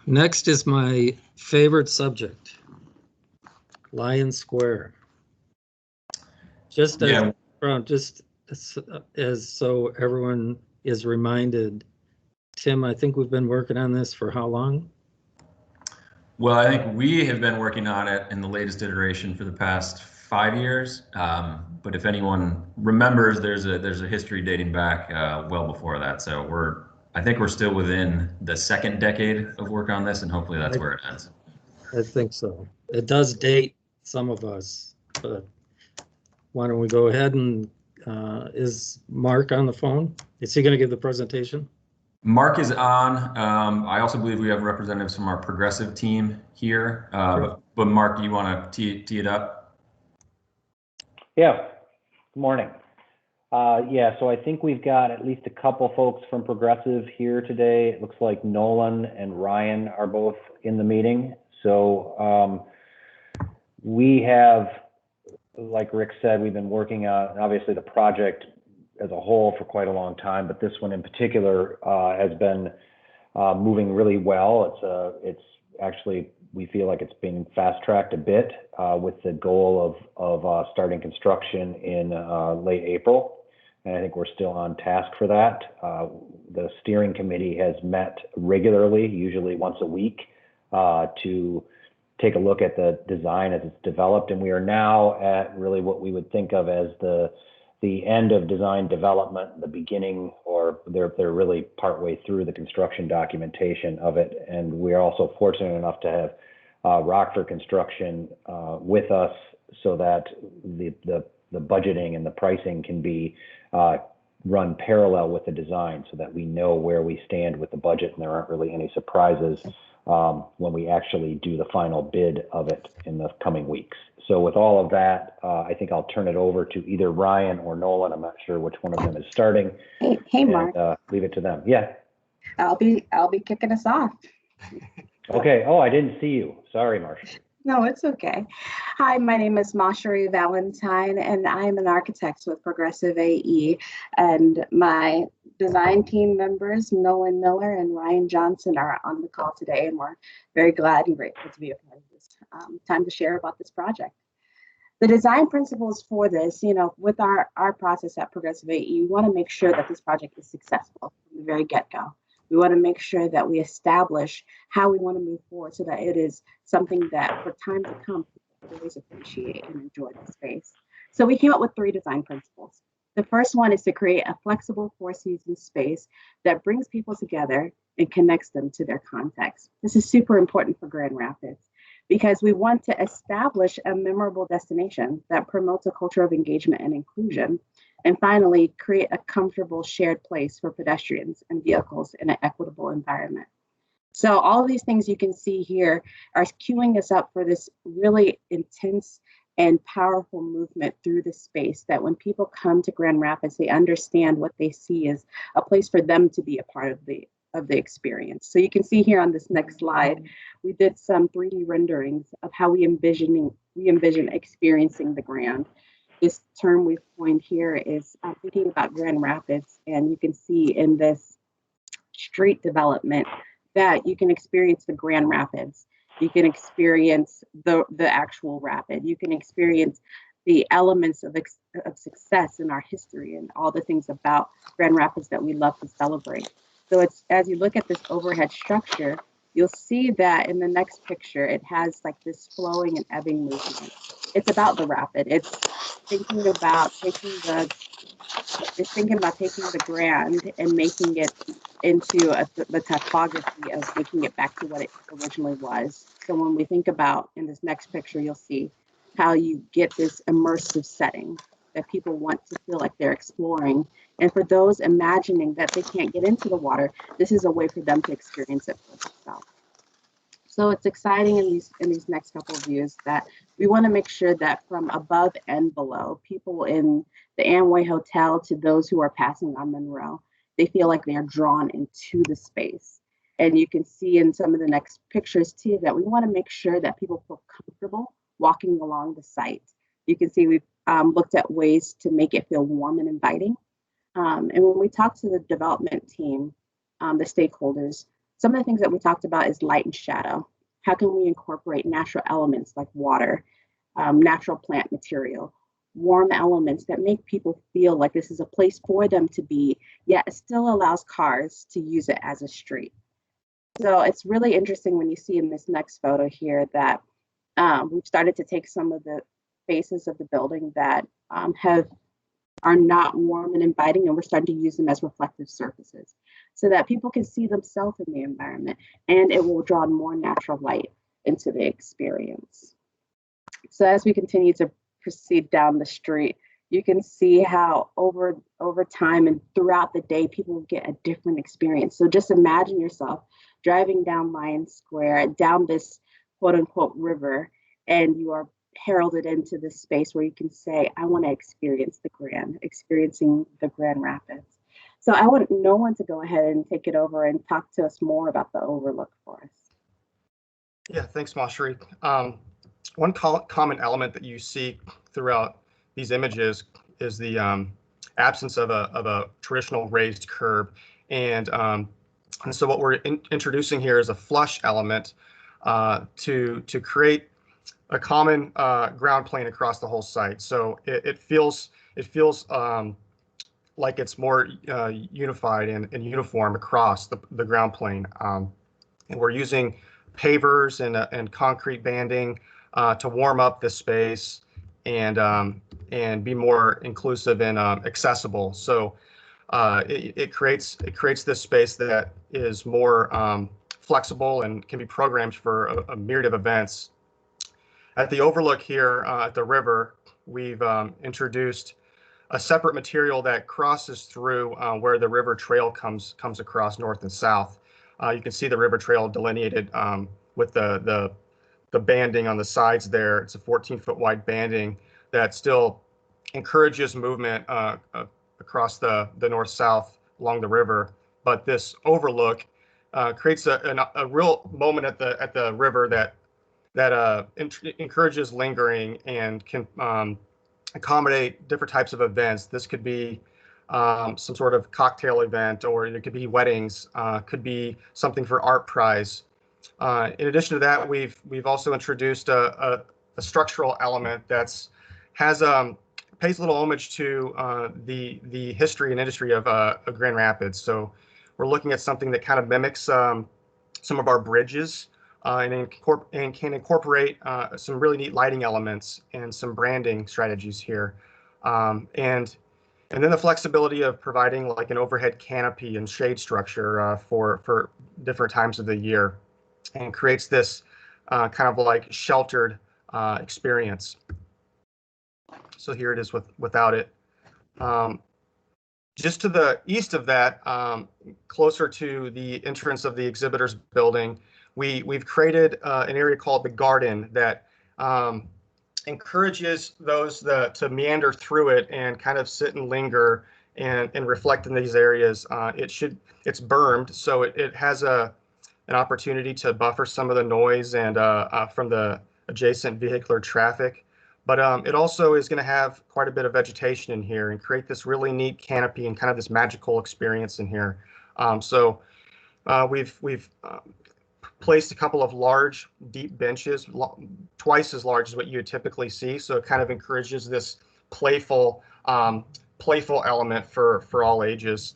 Next is my favorite subject, Lyon Square. Just as so everyone is reminded, Tim, I think we've been working on this for how long? Well, I think we have been working on it in the latest iteration for the past 5 years. But if anyone remembers, there's a history dating back well before that. So I think we're still within the second decade of work on this, and hopefully that's where it ends. I think so. It does date some of us, but why don't we go ahead and is Mark on the phone? Is he going to give the presentation? Mark is on. I also believe we have representatives from our progressive team here. But Mark, do you want to tee it up? Yeah. Good morning. So I think we've got at least a couple folks from progressive here today. It looks like Nolan and Ryan are both in the meeting. So we have, like Rick said, we've been working on obviously the project as a whole for quite a long time, but this one in particular has been moving really well. It's actually, we feel like it's been fast-tracked a bit with the goal of starting construction in late April. And I think we're still on task for that. The steering committee has met regularly, usually once a week, to take a look at the design as it's developed. And we are now at really what we would think of as the end of design development, the beginning, or they're really partway through the construction documentation of it. And we are also fortunate enough to have Rockford Construction with us so that the budgeting and the pricing can be run parallel with the design so that we know where we stand with the budget and there aren't really any surprises when we actually do the final bid of it in the coming weeks. So with all of that, I think I'll turn it over to either Ryan or Nolan. I'm not sure which one of them is starting. Hey, Mark. Leave it to them. Yeah. I'll be kicking us off. Okay. Oh, I didn't see you. Sorry, Marsha. No, it's okay. Hi, my name is Mausharie Valentine, and I'm an architect with Progressive AE. And my design team members, Nolan Miller and Ryan Johnson, are on the call today, and we're very glad and grateful to be a part of this time to share about this project. The design principles for this, with our process at Progressive AE, we want to make sure that this project is successful from the very get-go. We want to make sure that we establish how we want to move forward so that it is something that for time to come, people always appreciate and enjoy the space. So we came up with 3 design principles. The first one is to create a flexible 4-season space that brings people together and connects them to their context. This is super important for Grand Rapids because we want to establish a memorable destination that promotes a culture of engagement and inclusion. And finally, create a comfortable shared place for pedestrians and vehicles in an equitable environment. So all of these things you can see here are queuing us up for this really intense and powerful movement through the space that when people come to Grand Rapids, they understand what they see as a place for them to be a part of the experience. So you can see here on this next slide, we did some 3D renderings of how we envision experiencing the Grand. This term we've coined here is thinking about Grand Rapids, and you can see in this street development that you can experience the Grand Rapids. You can experience the actual rapid. You can experience the elements of success in our history and all the things about Grand Rapids that we love to celebrate. So it's, as you look at this overhead structure, you'll see that in the next picture, it has like this flowing and ebbing movement. It's about the rapid. It's thinking about taking the Grand and making it into the topography of making it back to what it originally was. So when we think about in this next picture, you'll see how you get this immersive setting that people want to feel like they're exploring. And for those imagining that they can't get into the water, this is a way for them to experience it for themselves. So it's exciting in these next couple of views that we want to make sure that from above and below, people in the Amway Hotel to those who are passing on Monroe, they feel like they are drawn into the space. And you can see in some of the next pictures too that we want to make sure that people feel comfortable walking along the site. You can see we've looked at ways to make it feel warm and inviting. And when we talk to the development team, the stakeholders, Some of the things that we talked about is light and shadow. How can we incorporate natural elements like water, natural plant material, warm elements that make people feel like this is a place for them to be, yet it still allows cars to use it as a street. So it's really interesting when you see in this next photo here that we've started to take some of the faces of the building that are not warm and inviting, and we're starting to use them as reflective surfaces so that people can see themselves in the environment, and it will draw more natural light into the experience. So as we continue to proceed down the street, you can see how over time and throughout the day, people will get a different experience. So just imagine yourself driving down Lyon Square, down this quote unquote river, and you are heralded into this space where you can say, I want to experience experiencing the Grand Rapids. So I want no one to go ahead and take it over and talk to us more about the overlook for us. Yeah, thanks, Mausharie. One common element that you see throughout these images is the absence of a traditional raised curb, and so what we're introducing here is a flush element to create a common ground plane across the whole site. So it feels like it's more unified and uniform across the ground plane. And we're using pavers and concrete banding to warm up this space and be more inclusive and accessible. So it creates this space that is more flexible and can be programmed for a myriad of events. At the overlook here at the river, we've introduced a separate material that crosses through where the river trail comes across north and south. You can see the river trail delineated with the banding on the sides there. It's a 14-foot wide banding that still encourages movement across the north-south along the river. But this overlook creates a real moment at the river that encourages lingering and can accommodate different types of events. This could be some sort of cocktail event, or it could be weddings, could be something for art prize. In addition to that, we've also introduced a structural element pays a little homage to the history and industry of Grand Rapids. So we're looking at something that kind of mimics some of our bridges and can incorporate some really neat lighting elements and some branding strategies here. And then the flexibility of providing like an overhead canopy and shade structure for different times of the year, and creates this kind of like sheltered experience. So here it is without it. Just to the east of that, closer to the entrance of the exhibitors building, we've created an area called the Garden that encourages those to meander through it and kind of sit and linger and reflect in these areas. It's bermed, so it has an opportunity to buffer some of the noise and from the adjacent vehicular traffic. But it also is going to have quite a bit of vegetation in here and create this really neat canopy and kind of this magical experience in here. So we've placed a couple of large, deep benches, twice as large as what you would typically see. So it kind of encourages this playful element for all ages.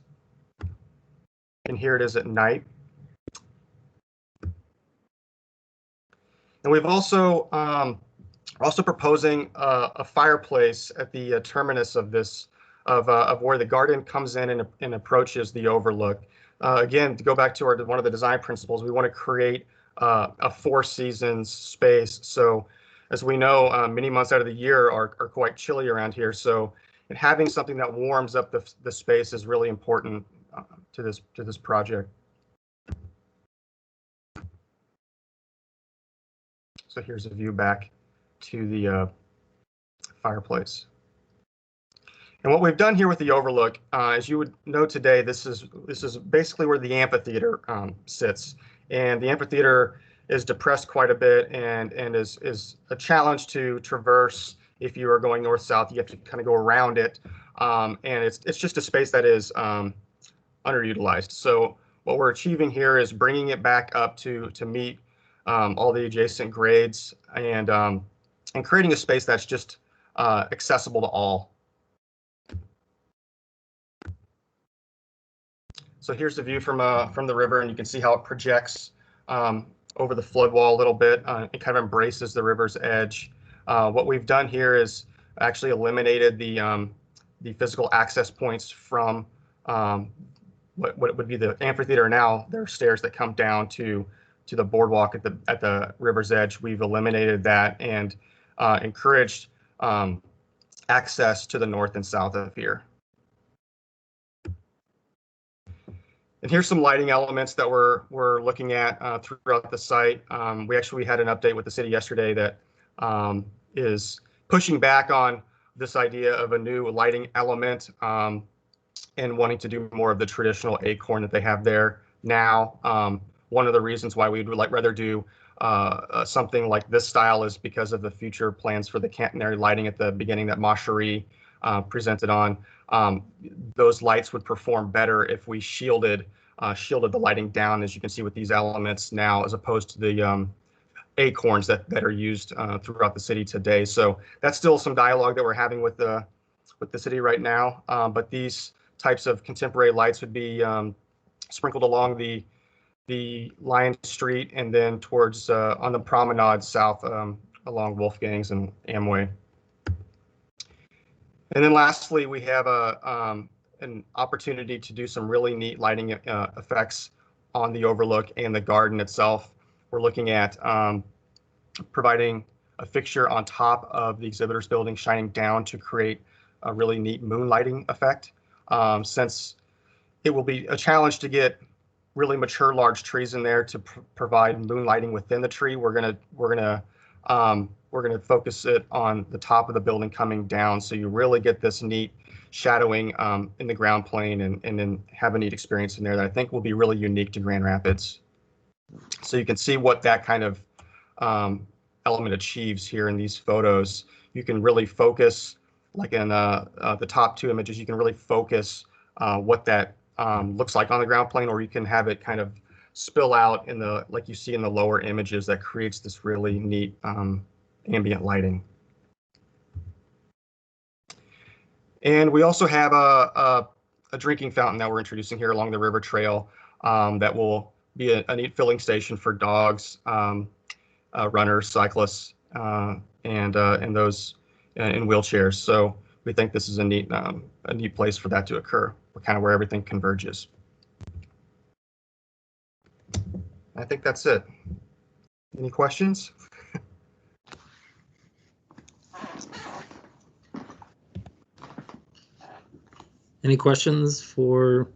And here it is at night. And we've also proposing a fireplace at the terminus of this, of where the garden comes in and approaches the overlook. Again, to go back to one of the design principles, we want to create a four seasons space. So as we know, many months out of the year are quite chilly around here. So having something that warms up the space is really important to this project. So here's a view back to the fireplace. And what we've done here with the overlook, as you would know today, this is basically where the amphitheater sits. And the amphitheater is depressed quite a bit and is a challenge to traverse. If you are going north-south, you have to kind of go around it. And it's just a space that is underutilized. So what we're achieving here is bringing it back up to meet all the adjacent grades and creating a space that's just accessible to all. So here's the view from the river, and you can see how it projects over the flood wall a little bit. It kind of embraces the river's edge. What we've done here is actually eliminated the physical access points from what would be the amphitheater. Now there are stairs that come down to the boardwalk at the river's edge. We've eliminated that and encouraged access to the north and south of here. And here's some lighting elements that we're looking at throughout the site. We had an update with the city yesterday that is pushing back on this idea of a new lighting element and wanting to do more of the traditional acorn that they have there now. One of the reasons why we'd rather do something like this style is because of the future plans for the catenary lighting at the beginning that Mausharie presented on. Those lights would perform better if we shielded the lighting down, as you can see with these elements now, as opposed to the acorns that are used throughout the city today. So that's still some dialogue that we're having with the city right now. But these types of contemporary lights would be sprinkled along the Lyon Street and then towards on the promenade south along Wolfgang's and Amway. And then lastly, we have an opportunity to do some really neat lighting effects on the overlook and the garden itself. We're looking at providing a fixture on top of the exhibitors building shining down to create a really neat moonlighting effect. Since it will be a challenge to get really mature large trees in there to provide moonlighting within the tree, we're gonna focus it on the top of the building coming down, so you really get this neat shadowing in the ground plane and then have a neat experience in there that I think will be really unique to Grand Rapids. So you can see what that kind of element achieves here in these photos. You can really focus, like in the top two images, you can really focus what that looks like on the ground plane, or you can have it kind of spill out in the, like you see in the lower images, that creates this really neat ambient lighting. And we also have a drinking fountain that we're introducing here along the river trail that will be a neat filling station for dogs, runners, cyclists, and those in wheelchairs. So we think this is a neat place for that to occur, kind of where everything converges. I think that's it. Any questions? Any questions for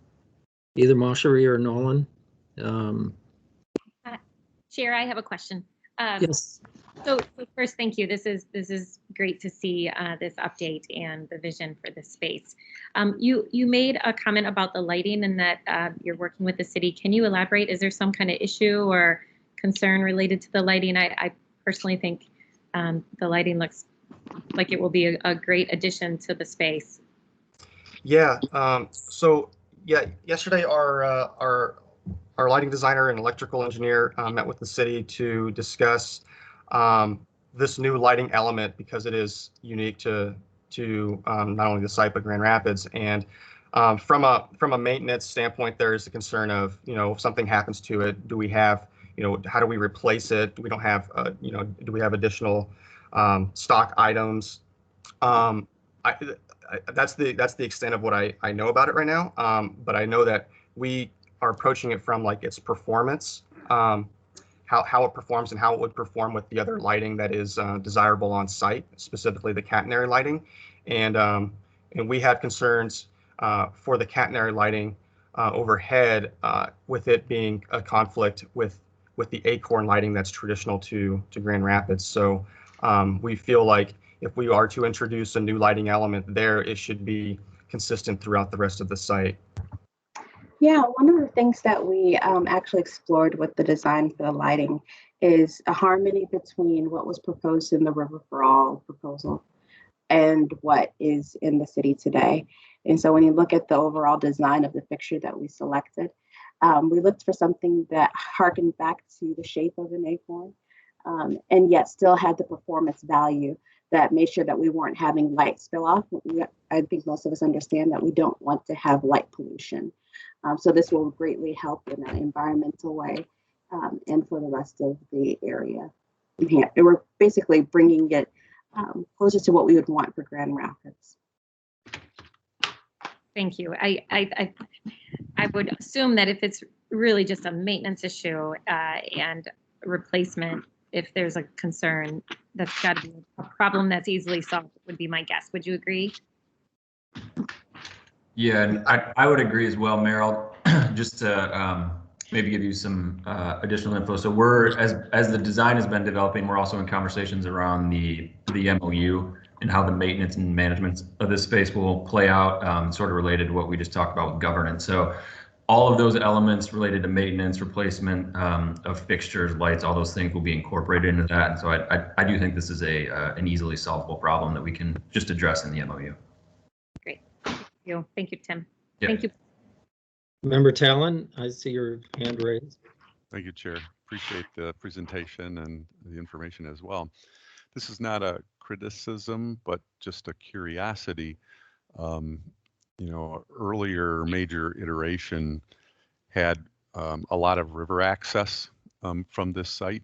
either Mausharie or Nolan? Chair, I have a question. Yes. So first, thank you. This is great to see this update and the vision for this space. You made a comment about the lighting and that you're working with the city. Can you elaborate? Is there some kind of issue or concern related to the lighting? I personally think the lighting looks like it will be a great addition to the space. Yeah. So yeah, yesterday our lighting designer and electrical engineer met with the city to discuss this new lighting element, because it is unique to not only the site but Grand Rapids. And from a maintenance standpoint, there is a concern of, if something happens to it, do we have, how do we replace it? We don't have, do we have additional stock items? That's the extent of what I know about it right now. But I know that we are approaching it from like its performance, how it performs and how it would perform with the other lighting that is desirable on site, specifically the catenary lighting. And we have concerns for the catenary lighting overhead with it being a conflict with the acorn lighting that's traditional to Grand Rapids. So we feel like if we are to introduce a new lighting element there, it should be consistent throughout the rest of the site. Yeah, one of the things that we actually explored with the design for the lighting is a harmony between what was proposed in the River for All proposal and what is in the city today. And so when you look at the overall design of the fixture that we selected, We looked for something that harkened back to the shape of an acorn, and yet still had the performance value that made sure that we weren't having light spill off. I think most of us understand that we don't want to have light pollution. So this will greatly help in an environmental way, and for the rest of the area. We're basically bringing it closer to what we would want for Grand Rapids. Thank you. I would assume that if it's really just a maintenance issue and replacement, if there's a concern, that's got to be a problem that's easily solved, would be my guess. Would you agree? Yeah, and I would agree as well, Meryl. Just to maybe give you some additional info. So we're, as the design has been developing, we're also in conversations around the MOU and how the maintenance and management of this space will play out, sort of related to what we just talked about with governance. So all of those elements related to maintenance, replacement of fixtures, lights, all those things will be incorporated into that. And so I do think this is an easily solvable problem that we can just address in the MOU. Great. Thank you, Tim. Yeah. Thank you. Member Talon, I see your hand raised. Thank you, Chair. Appreciate the presentation and the information as well. This is not a criticism, but just a curiosity. You know, earlier major iteration had a lot of river access from this site,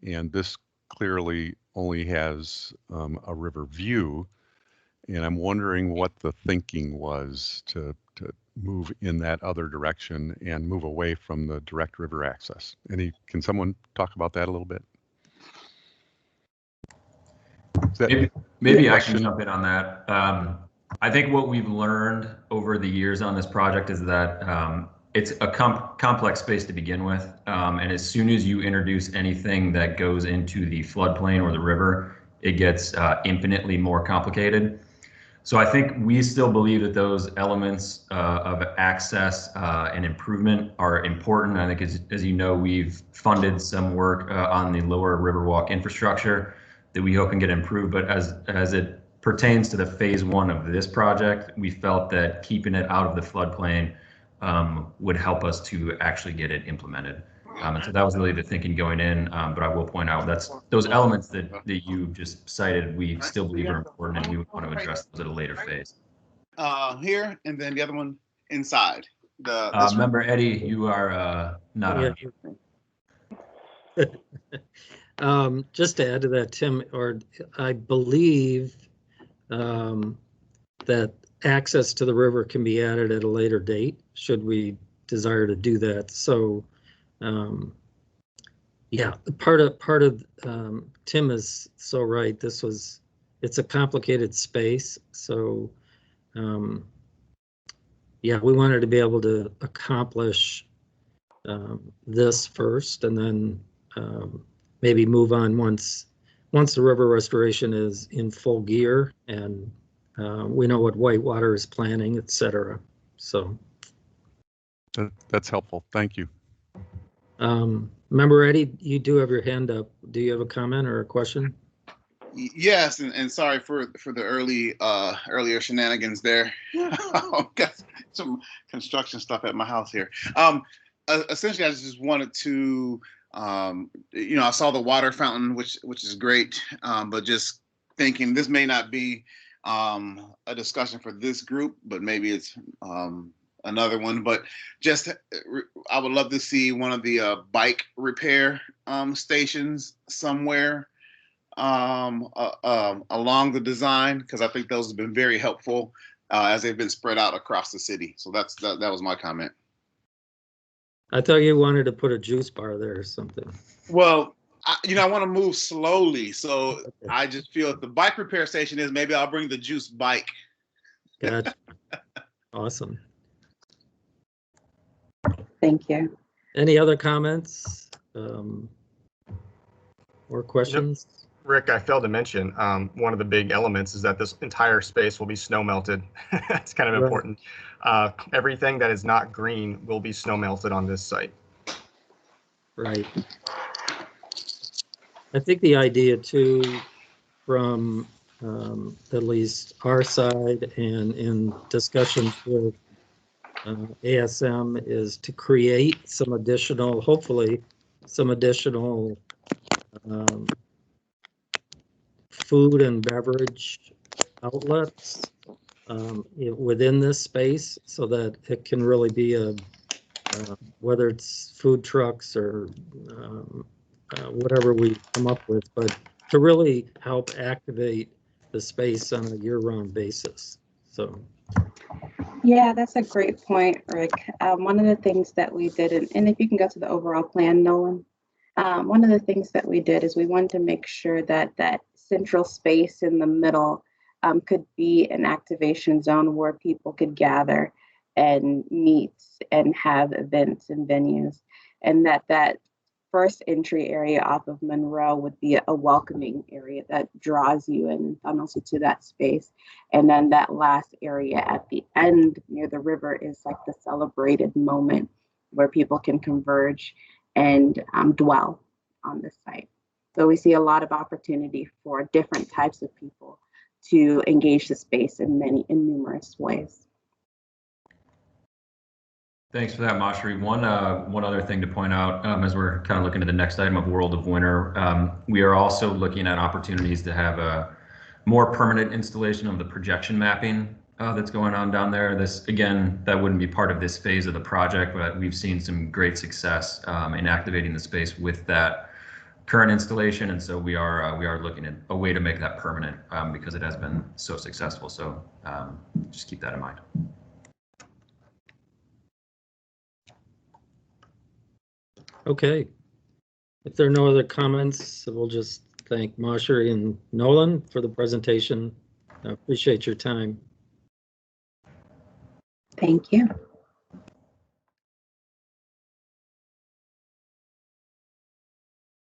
and this clearly only has a river view. And I'm wondering what the thinking was to move in that other direction and move away from the direct river access. Can someone talk about that a little bit? Maybe I can jump in on that. I think what we've learned over the years on this project is that it's a complex space to begin with. And as soon as you introduce anything that goes into the floodplain or the river, it gets infinitely more complicated. So I think we still believe that those elements of access and improvement are important. I think, as you know, we've funded some work on the lower Riverwalk infrastructure that we hope can get improved. But as it pertains to the phase one of this project, we felt that keeping it out of the floodplain would help us to actually get it implemented. And so that was really the thinking going in. But I will point out those elements that you just cited, we still believe are important, and we want to address those at a later phase. Here, and then the other one inside. Member Eddie, you are not on mute. Just to add to that, Tim, I believe that access to the river can be added at a later date, should we desire to do that. So, yeah, part of Tim is so right. It's a complicated space. So, yeah, we wanted to be able to accomplish this first, and then maybe move on once the river restoration is in full gear and we know what Whitewater is planning, etc. So that's helpful. Thank you. Member Eddie, you do have your hand up. Do you have a comment or a question? Yes, and sorry for the earlier shenanigans there. Got some construction stuff at my house here. Essentially, I just wanted to, I saw the water fountain, which is great, but just thinking this may not be a discussion for this group, but maybe it's another one. But just, I would love to see one of the bike repair stations somewhere along the design, because I think those have been very helpful as they've been spread out across the city. So that was my comment. I thought you wanted to put a juice bar there or something. Well, I want to move slowly, so okay. I just feel if the bike repair station is, maybe I'll bring the juice bike. Gotcha. Awesome. Thank you. Any other comments or questions? Yep. Rick, I failed to mention one of the big elements is that this entire space will be snow melted. It's kind of important. Everything that is not green will be snow melted on this site. Right. I think the idea too, from at least our side and in discussions with ASM is to create some additional, hopefully, some additional food and beverage outlets within this space so that it can really be a, whether it's food trucks or whatever we come up with, but to really help activate the space on a year-round basis. So. Yeah, that's a great point, Rick. One of the things that we did, and if you can go to the overall plan, Nolan, one of the things that we did is we wanted to make sure that that central space in the middle could be an activation zone where people could gather and meet and have events and venues, and that first entry area off of Monroe would be a welcoming area that draws you and funnels you to that space. And then that last area at the end near the river is like the celebrated moment where people can converge and dwell on the site. So we see a lot of opportunity for different types of people to engage the space in numerous ways. Thanks for that, Mausharie. One other thing to point out as we're kind of looking at the next item of World of Winter, we are also looking at opportunities to have a more permanent installation of the projection mapping that's going on down there. This, again, that wouldn't be part of this phase of the project, but we've seen some great success in activating the space with that current installation, and so we are looking at a way to make that permanent because it has been so successful. So just keep that in mind. Okay. If there are no other comments, we'll just thank Mausharie and Nolan for the presentation. I appreciate your time. Thank you.